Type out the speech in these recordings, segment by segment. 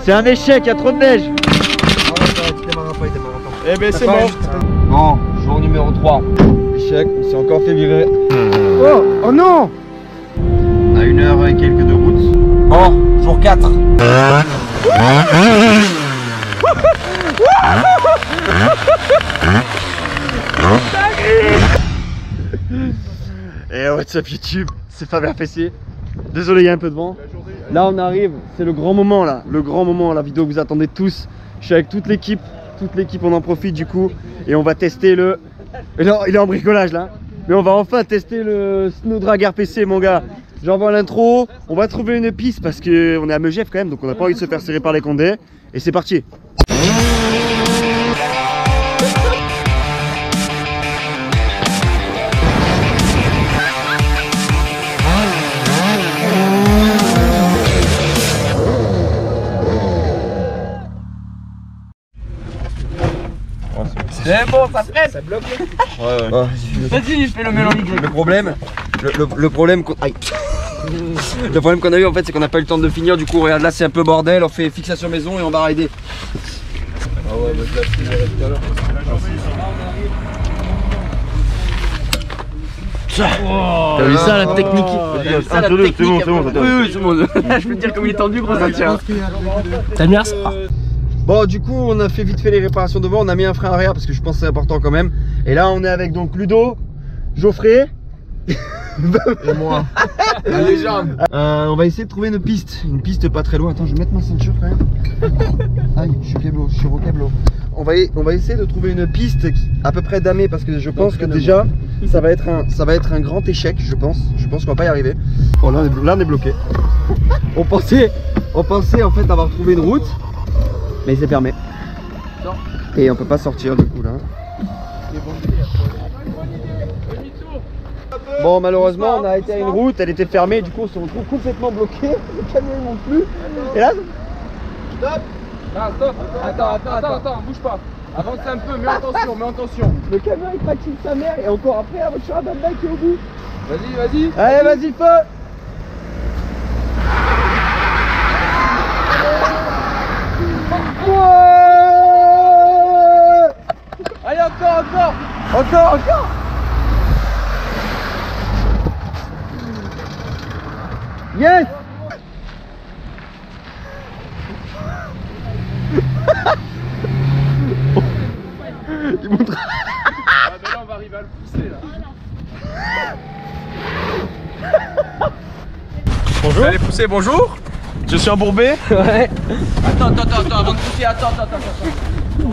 C'est un échec, il y a trop de neige. Eh ben c'est mort. Bon, jour numéro 3. Échec, on s'est encore fait virer. Oh non. On a 1 heure et quelques de route. Bon, jour 4. Et what's up YouTube, c'est Fabien Fessier. Désolé, il y a un peu de vent. Là on arrive, c'est le grand moment là, le grand moment, la vidéo que vous attendez tous. Je suis avec toute l'équipe on en profite du coup. Et on va tester le... Il est en bricolage là. Mais on va enfin tester le Snow Drag RPC mon gars. J'envoie l'intro, on va trouver une piste parce qu'on est à Megève quand même, donc on n'a pas envie de se faire serrer par les condés. Et c'est parti. C'est bon, ça presse. Ça bloque. Ouais. Vas-y, je fais le melon Y. Le problème, aïe. Le problème qu'on a eu en fait, c'est qu'on n'a pas eu le temps de finir. Du coup, regarde là, c'est un peu bordel. On fait fixation maison et on va rider. Ah ouais, mais je l'ai accéléré tout à l'heure. T'as vu ça la technique? C'est bon. Oui, c'est bon. Je peux te dire comme il est tendu, gros, ça tient. T'as bien ça? Bon, du coup, on a fait vite fait les réparations devant. On a mis un frein arrière parce que je pense que c'est important quand même. Et là, on est avec donc Ludo, Geoffrey. Et moi. La légende. On va essayer de trouver une piste pas très loin. Attends, je vais mettre ma ceinture quand même. Aïe, je suis au câbleau. On va essayer de trouver une piste à peu près damée parce que je pense que déjà ça va être un grand échec. Je pense qu'on va pas y arriver. Bon, là on est bloqué. On pensait en fait avoir trouvé une route, mais c'est fermé. Et on peut pas sortir du coup là. Bon, malheureusement on a été à une route, elle était fermée, du coup on se retrouve complètement bloqué. Le camion non plus. Et là, Stop. Non, stop. Attends, bouge pas. Avance un peu, mets attention. le camion il patine sa mère et encore après la voiture à Baba qui est au bout. Vas-y. Allez, vas-y, feu. Allez, encore. Yes. Il montre. Ah, mais là, on va arriver à le pousser là. Bonjour. Vous allez pousser, bonjour. Je suis embourbé. Ouais. Attends, avant de pousser, attends.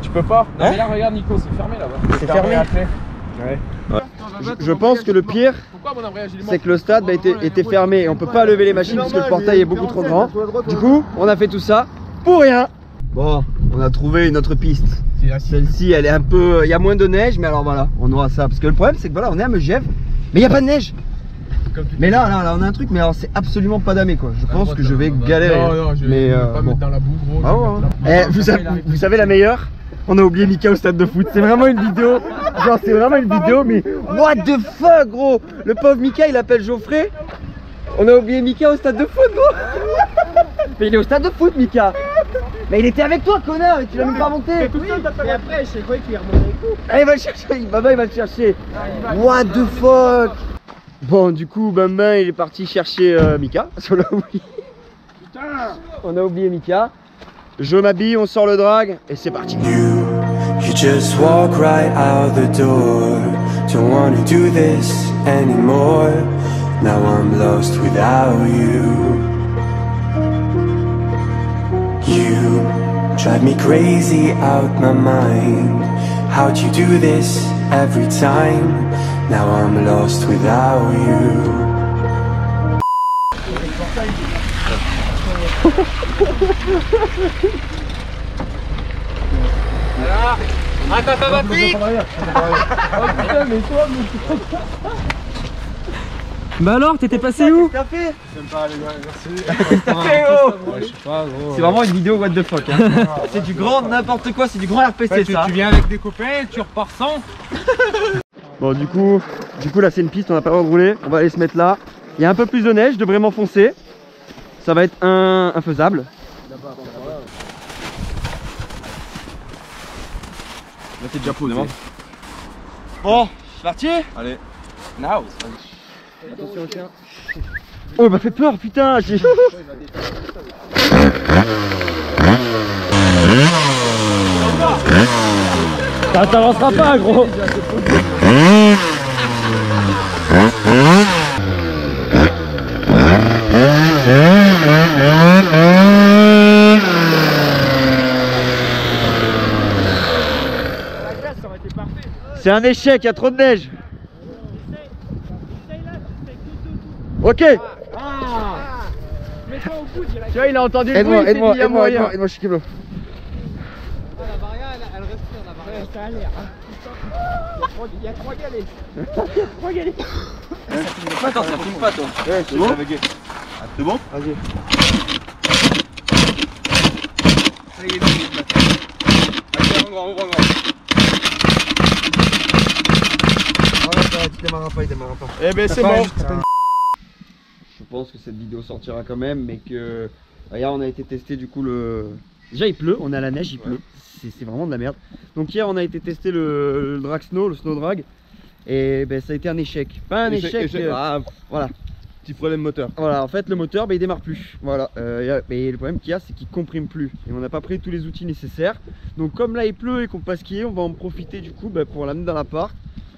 Tu peux pas. Hein? Mais là, regarde, Nico, c'est fermé là-bas. C'est fermé. Ouais. Je pense que le pire, c'est que le stade était fermé et on peut pas lever les machines parce que le portail est beaucoup trop grand. Du coup, on a fait tout ça pour rien. Bon, on a trouvé une autre piste. Celle-ci, elle est un peu... Il y a moins de neige, mais alors voilà, on aura ça. Parce que le problème, c'est que voilà, on est à Megève, mais il n'y a pas de neige. Mais là, on a un truc, mais alors c'est absolument pas damé quoi. Je pense que je vais galérer. Non, je vais pas mettre dans la boue, gros. Ah ouais. Vous savez la meilleure? On a oublié Mika au stade de foot. C'est vraiment une vidéo. Genre c'est vraiment une vidéo, mais what the fuck gros. Le pauvre Mika il appelle Geoffrey. On a oublié Mika au stade de foot gros. Mais il est au stade de foot Mika. Mais il était avec toi connard et tu l'as même pas monté. Oui, et après, je sais quoi qu'il est remonté avec vous. Allez va le chercher, Baba il va le chercher. What the fuck. Bon du coup Bamba il est parti chercher Mika. Parce qu'on l'a oublié. On a oublié Mika. Je m'habille, on sort le drag et c'est parti. You just walk right out the door. Don't wanna do this anymore. Now I'm lost without you. You drive me crazy out my mind. How'd you do this every time? Now I'm lost without you. Alors, raconte ta batterie. Oh putain, mais toi, Bah alors, t'étais passé où? T'as fait? J'aime pas les gars, merci. C'est vraiment une vidéo what the fuck hein. C'est du grand n'importe quoi, c'est du grand RPC Ouais, ça. tu viens avec des copains, tu repars sans. Bon du coup là c'est une piste, on n'a pas le droit de rouler. On va aller se mettre là. Il y a un peu plus de neige, je devrais m'enfoncer. Ça va être infaisable. Là t'es déjà posé. Bon, c'est parti. Allez. Now. Attention au chien. Oh, il m'a fait peur, putain. Ça t'avancera pas, gros. C'est un échec, il y a trop de neige. Ok. Mets-toi au bout, direct. Tu vois, il a entendu le bruit, Aide-moi, il s'est dit, il y a moyen. aide-moi, je suis Keblo. La varia, elle respire, la varia. Ça a l'air. Il y a 3 galets. Attends, ça filme pas toi. Ouais, c'est bon. C'est bon? Vas-y. Allez, ouvre grand. Il démarrera pas. Eh ben c'est mort. Je pense que cette vidéo sortira quand même, mais que... Hier on a été testé du coup le... Déjà il pleut, on est à la neige, il pleut. C'est vraiment de la merde. Donc hier on a été testé le drag snow, le snow drag. Et ben ça a été un échec. Pas un échec. Voilà. Petit problème moteur. Voilà, en fait le moteur il démarre plus. Voilà. Et le problème qu'il y a c'est qu'il comprime plus. Et on n'a pas pris tous les outils nécessaires. Donc comme là il pleut et qu'on peut pas skier, on va en profiter du coup pour l'amener dans l'appart.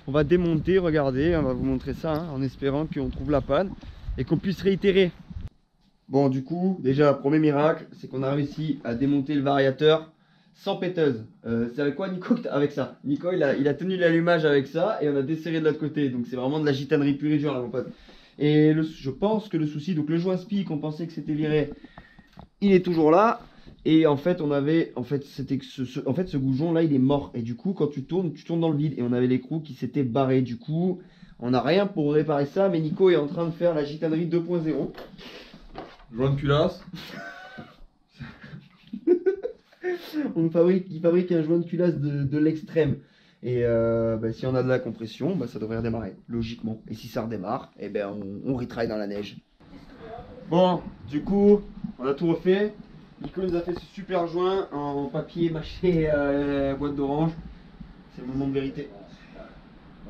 On va démonter, regardez, on va vous montrer ça hein, en espérant qu'on trouve la panne et qu'on puisse réitérer. Bon du coup, déjà premier miracle, c'est qu'on a réussi à démonter le variateur sans péteuse. C'est avec quoi Nico? Avec ça. Nico il a tenu l'allumage avec ça et on a desserré de l'autre côté. Donc c'est vraiment de la gitanerie pure et dure là mon pote. Et je pense que le souci, donc le joint spi qu'on pensait que c'était viré, il est toujours là. Et en fait on avait, ce goujon là il est mort. Et du coup quand tu tournes dans le vide. Et on avait l'écrou qui s'était barré. Du coup on n'a rien pour réparer ça. Mais Nico est en train de faire la gitanerie 2.0. Joint de culasse. Il fabrique un joint de culasse de l'extrême. Et si on a de la compression, ça devrait redémarrer, logiquement. Et si ça redémarre, et on retry dans la neige. Bon, du coup, on a tout refait. Nico nous a fait ce super joint en papier mâché boîte d'orange. C'est le moment de vérité.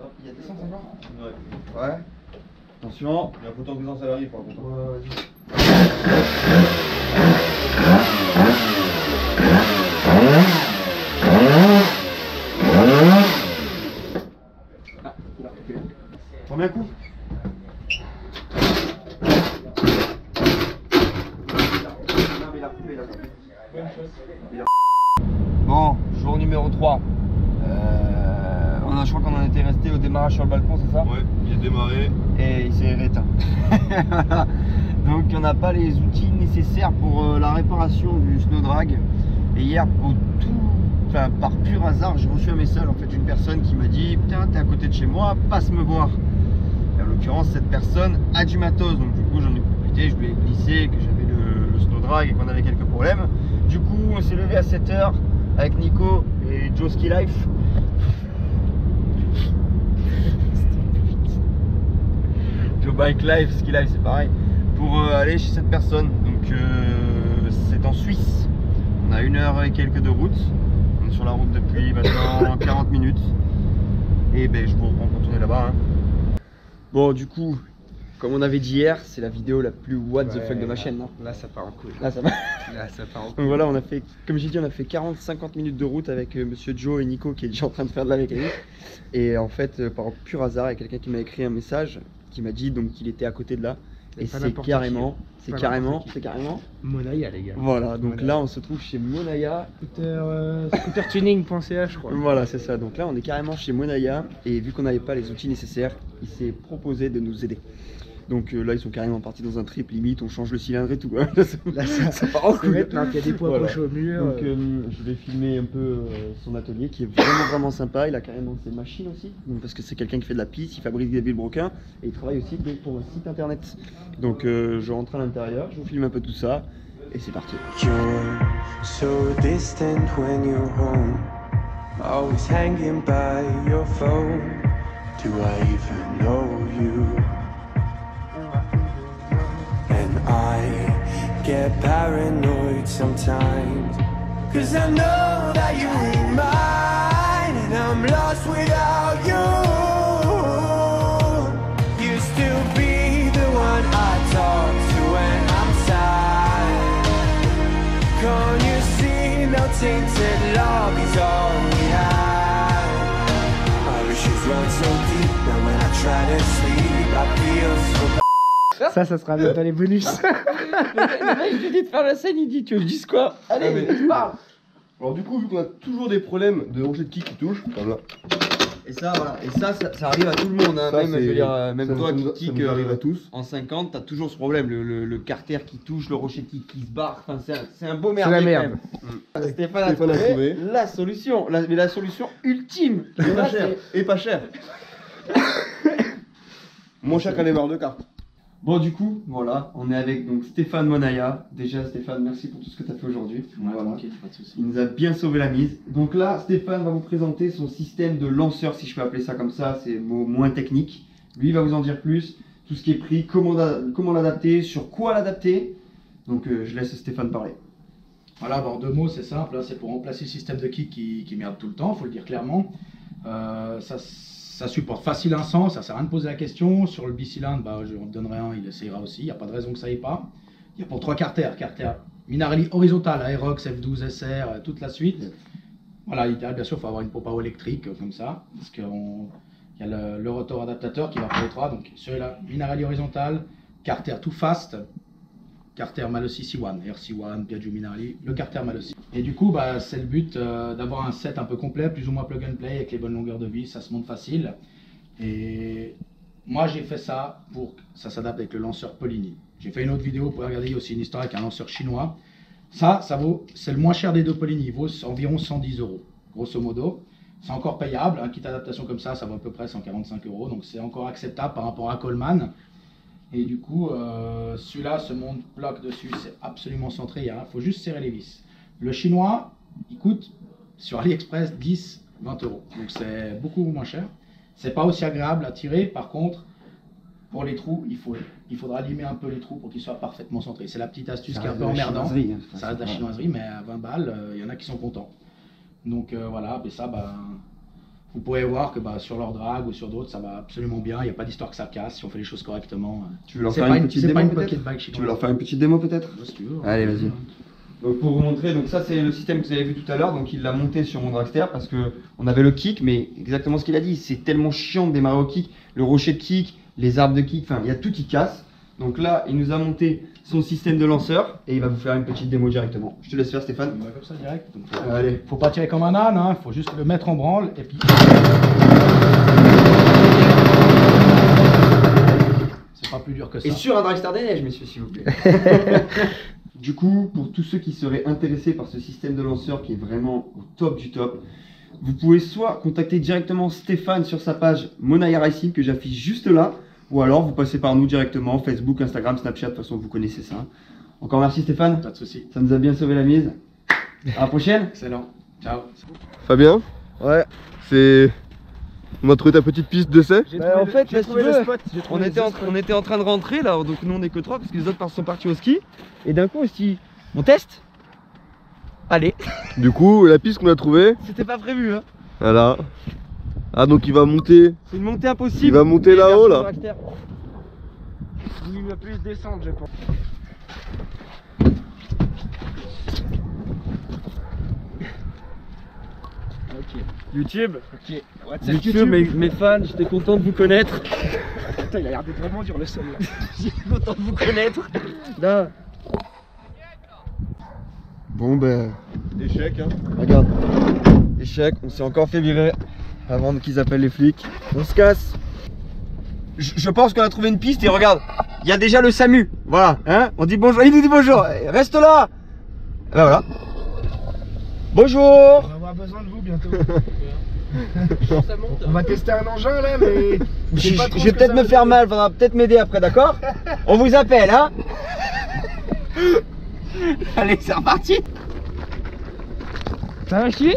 Hop, il y a de l'essence encore? Ouais. Attention. Il y a autant que l'essence à l'arrière par contre. Ouais, vas-y. Premier coup. Bon, jour numéro 3. Je crois qu'on en était resté au démarrage sur le balcon, c'est ça? Ouais, il est démarré. Et il s'est éteint. Donc on n'a pas les outils nécessaires pour la réparation du snow drag. Et hier, par pur hasard, j'ai reçu un message en fait d'une personne qui m'a dit putain, t'es à côté de chez moi, passe me voir. Et en l'occurrence, cette personne a du matos, donc du coup j'en ai profité, je lui ai glissé que j'avais le snow drag et qu'on avait quelques problèmes. Du coup, on s'est levé à 7 h avec Nico et Joe Ski Life. Joe Bike Life, Ski Life, c'est pareil. Pour aller chez cette personne. Donc c'est en Suisse. On a 1 heure et quelques de route. On est sur la route depuis maintenant 40 minutes. Et je vous reprends quand on est là-bas. Hein. Bon, du coup, comme on avait dit hier, c'est la vidéo la plus what the fuck de ma chaîne. Non Là, ça part en couille. Là, ça part en couille. Donc voilà, on a fait, comme j'ai dit, on a fait 40-50 minutes de route avec monsieur Joe et Nico qui est déjà en train de faire de la mécanique. Et en fait, par pur hasard, il y a quelqu'un qui m'a écrit un message qui m'a dit donc qu'il était à côté de là. Et c'est carrément Monaya, les gars. Voilà, donc Monaya. Là on se trouve chez Monaya. Scootertuning.ch, je crois. Voilà, c'est ça. Donc là on est carrément chez Monaya. Et vu qu'on n'avait pas les outils nécessaires, il s'est proposé de nous aider. Donc là ils sont carrément partis dans un trip, limite on change le cylindre et tout. Hein. Là ça part en couille. Il y a des poids accrochés au mur. Donc je vais filmer un peu son atelier qui est vraiment sympa. Il a carrément ses machines aussi, donc, parce que c'est quelqu'un qui fait de la piste, il fabrique des vilebrequins et il travaille aussi pour un site internet. Donc je rentre à l'intérieur, je vous filme un peu tout ça et c'est parti. You're so distant when you're home, always hanging by your phone. Do I even know you? And I get paranoid sometimes. Cause I know that you ain't mine, and I'm lost without you. You still be the one I talk to when I'm sad. Can't you see no tainted love is all we have? My wishes run so deep, now when I try to sleep I feel so bad. Ça sera même dans les bonus. Le mec, je lui dis de faire la scène, il dit tu veux que je dise quoi? Allez, on parle. Alors du coup, vu qu'on a toujours des problèmes de rocher de kick qui touche, comme là. Et ça, voilà, et ça arrive à tout le monde, hein. Ça, même, je veux dire, même ça toi nous qui ça kick nous arrive à tous. en 50, t'as toujours ce problème, le carter qui touche, le rocher de kick qui se barre, enfin, c'est un beau C'est merdier la merde. quand même. Stéphane a trouvé la solution, mais la solution ultime, et pas cher, et pas cher. Moins cher qu'un démarre de cartes. Bon, du coup, voilà, on est avec donc Stéphane Monaya. Déjà, Stéphane, merci pour tout ce que tu as fait aujourd'hui. Voilà. Pas de soucis. Il nous a bien sauvé la mise. Donc là, Stéphane va vous présenter son système de lanceur, si je peux appeler ça comme ça, c'est moins technique. Lui, il va vous en dire plus, tout ce qui est pris, comment l'adapter, sur quoi l'adapter. Donc je laisse Stéphane parler. Voilà, bon, en 2 mots, c'est simple, hein, c'est pour remplacer le système de kick qui merde tout le temps, il faut le dire clairement. Ça supporte facile un sens, ça sert à rien de poser la question. Sur le bicylindre, bah, je en donnerai un, il essayera aussi, il n'y a pas de raison que ça aille pas. Il y a pour 3 carters, Minarelli horizontal, Aerox, F12, SR, toute la suite. Voilà, idéal, bien sûr, il faut avoir une pompe à eau électrique comme ça, parce qu'il y a le rotor adaptateur qui va pour les 3. Donc celui-là, Minarelli horizontal, carter tout fast, carter Malossi C1, RC1, Piaggio Minarelli, le carter Malossi. Et du coup, bah, c'est le but d'avoir un set un peu complet, plus ou moins plug and play, avec les bonnes longueurs de vis, ça se monte facile. Et moi, j'ai fait ça pour que ça s'adapte avec le lanceur Polini. J'ai fait une autre vidéo, vous pouvez regarder, il y a aussi une histoire avec un lanceur chinois. Ça vaut, c'est le moins cher des 2 Polini, il vaut environ 110 €, grosso modo. C'est encore payable, un kit adaptation comme ça vaut à peu près 145 €, donc c'est encore acceptable par rapport à Coleman. Et du coup, celui-là se monte bloc dessus, c'est absolument centré, il faut juste serrer les vis. Le chinois, il coûte sur AliExpress 10-20 €, donc c'est beaucoup moins cher. C'est pas aussi agréable à tirer, par contre, pour les trous, il faudra limer un peu les trous pour qu'ils soient parfaitement centrés. C'est la petite astuce qui est un peu emmerdante. Ça reste de la chinoiserie, mais à 20 balles, il y en a qui sont contents. Donc voilà, et ça, bah, vous pourrez voir que bah, sur leur drag ou sur d'autres, ça va absolument bien. Il n'y a pas d'histoire que ça casse si on fait les choses correctement. Tu veux leur faire une petite démo peut-être? Tu veux leur faire une petite démo peut-être? Si tu veux. Allez, vas-y. Donc pour vous montrer, donc ça c'est le système que vous avez vu tout à l'heure, donc il l'a monté sur mon dragster parce que on avait le kick, mais exactement ce qu'il a dit, c'est tellement chiant de démarrer au kick, le rocher de kick, les arbres de kick, enfin il y a tout qui casse. Donc là il nous a monté son système de lanceur et il va vous faire une petite démo directement. Je te laisse faire Stéphane. On va comme ça direct. Donc, allez. Faut pas tirer comme un âne, hein, faut juste le mettre en branle et puis. C'est pas plus dur que ça. Et sur un dragster des neiges, messieurs, s'il vous plaît. Du coup, pour tous ceux qui seraient intéressés par ce système de lanceur qui est vraiment au top du top, vous pouvez soit contacter directement Stéphane sur sa page Monaya Racing que j'affiche juste là, ou alors vous passez par nous directement, Facebook, Instagram, Snapchat, de toute façon vous connaissez ça. Encore merci Stéphane. Pas de soucis. Ça nous a bien sauvé la mise. À la prochaine. Excellent. Ciao. Fabien? Ouais. On m'a trouvé ta petite piste d'essai. En fait, si tu veux, on était en train de rentrer là, donc nous on est que 3 parce que les autres sont partis au ski. Et d'un coup, on teste. Allez. Du coup, la piste qu'on a trouvée. C'était pas prévu, hein. Voilà. Ah, donc il va monter. C'est une montée impossible. Il va monter là-haut là. Il va plus descendre, je pense. Ok. YouTube. Ok. YouTube, mes fans, j'étais content de vous connaître. Putain, il a l'air d'être vraiment dur le sol là. J'étais content de vous connaître. Là. Bon ben, échec hein. Regarde, échec, on s'est encore fait virer avant qu'ils appellent les flics. On se casse. Je pense qu'on a trouvé une piste et regarde, il y a déjà le SAMU. Voilà, hein. On dit bonjour, il nous dit bonjour. Reste là. Et ben voilà. Bonjour. On va avoir besoin de vous bientôt. On va tester un engin là, mais je vais peut-être me faire mal, faudra peut-être m'aider après, d'accord? On vous appelle, hein. Allez, c'est reparti. Ça va chier.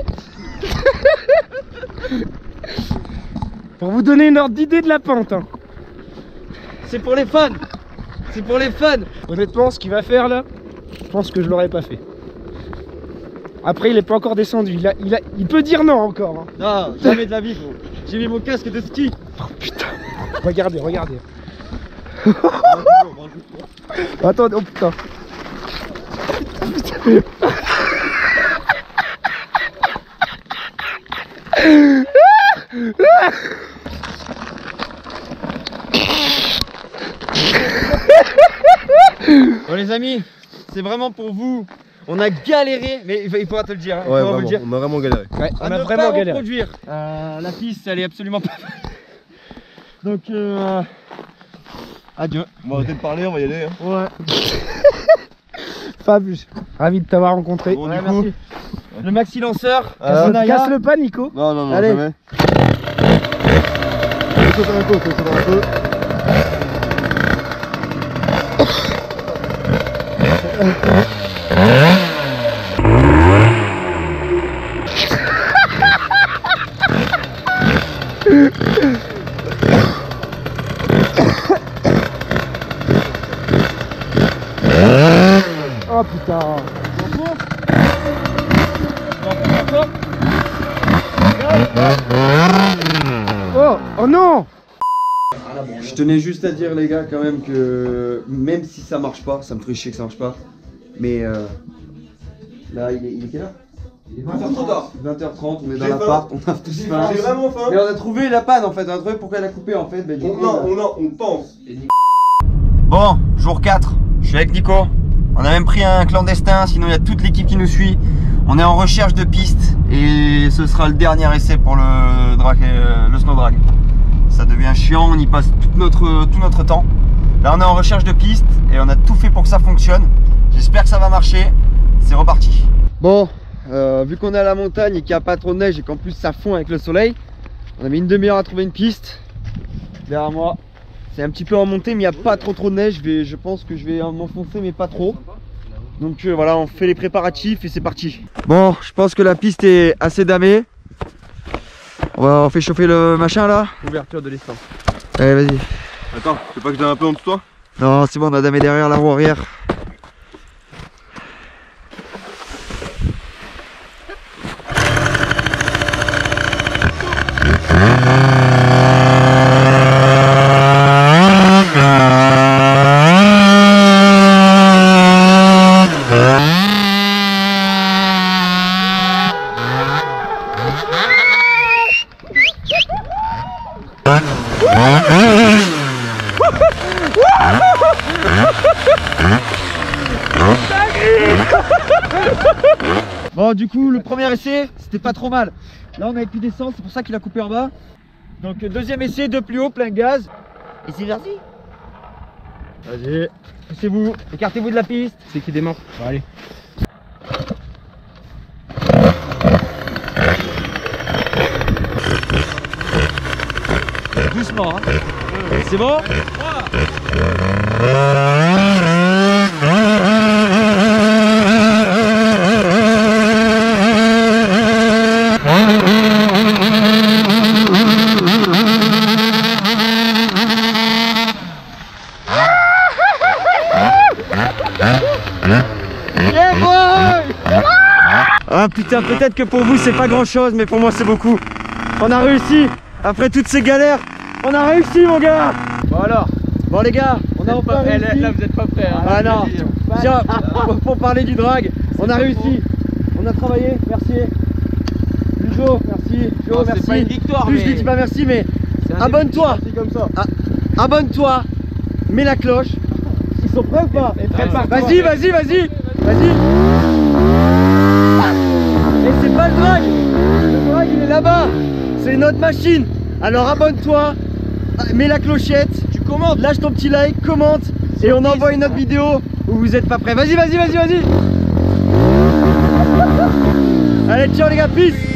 Pour vous donner une ordre d'idée de la pente, hein. C'est pour les fans. C'est pour les fans. Honnêtement, ce qu'il va faire là, je pense que je l'aurais pas fait. Après, il est pas encore descendu. Il peut dire non encore. Hein. Non, jamais de la vie, gros. J'ai mis mon casque de ski. Oh putain. Regardez, regardez. Attendez, oh putain. Bon les amis, c'est vraiment pour vous. On a galéré, mais il faudra te le dire. Hein. Ouais, vraiment, on a vraiment galéré. Ouais, on a vraiment galéré. Reproduire. La piste, elle est absolument pas. Donc, adieu. On va arrêter de parler, on va y aller. Hein. Ouais. Fab, ravi de t'avoir rencontré. Bon, ouais, merci. Le maxi lanceur. Casse le pas, Nico. Non, non, non, allez. jamais. Saute un peu, saute un peu. Oh putain. Oh non. Je tenais juste à dire les gars quand même que même si ça marche pas, ça me ferait chier que ça marche pas. Mais là il est quelle heure? Il est 20h30, on est dans l'appart, on a tous faim. J'ai vraiment faim. Mais on a trouvé la panne en fait, on a trouvé pourquoi elle a coupé en fait. On pense. Bon, jour 4, je suis avec Nico. On a même pris un clandestin, sinon il y a toute l'équipe qui nous suit. On est en recherche de pistes et ce sera le dernier essai pour le snow drag. Ça devient chiant, on y passe tout notre temps. Là on est en recherche de pistes et on a tout fait pour que ça fonctionne. J'espère que ça va marcher. C'est reparti. Bon, vu qu'on est à la montagne et qu'il n'y a pas trop de neige et qu'en plus ça fond avec le soleil, on a mis une demi-heure à trouver une piste. Derrière moi, c'est un petit peu en montée mais il n'y a pas trop de neige. Je pense que je vais m'enfoncer mais pas trop. Donc voilà, on fait les préparatifs et c'est parti. Bon, je pense que la piste est assez damée. On fait chauffer le machin là. Ouverture de l'essence. Allez, vas-y. Attends, tu veux pas que je donne un peu en dessous de toi? Non, c'est bon, on a damé derrière la roue arrière. Bon, du coup, le premier essai, c'était pas trop mal. Là, on avait pu descendre, c'est pour ça qu'il a coupé en bas. Donc, deuxième essai, de plus haut, plein gaz. Et c'est parti. Vas-y, poussez-vous, écartez-vous de la piste. C'est qui démarre. Bon, allez. Doucement, hein. C'est bon? Ah putain, peut-être que pour vous c'est pas grand chose, mais pour moi c'est beaucoup. On a réussi, après toutes ces galères, on a réussi mon gars. Bon alors, bon les gars, on a enfin réussi. Là vous êtes pas prêts. Hein. Ah non, tiens, pour parler du drag, on a réussi. On a travaillé, merci. Jo, merci. Jo, merci. C'est pas une victoire, plus, je dis pas merci, mais abonne-toi. Abonne-toi, mets la cloche. Ils sont prêts ou pas? Vas-y, vas-y, vas-y. Vas-y. Et c'est pas le drag. Le drag il est là-bas. C'est une autre machine. Alors abonne-toi, mets la clochette, tu commentes, lâche ton petit like, commente et on envoie une autre vidéo où vous êtes pas prêts. Vas-y, vas-y, vas-y, vas-y. Allez, ciao les gars, peace.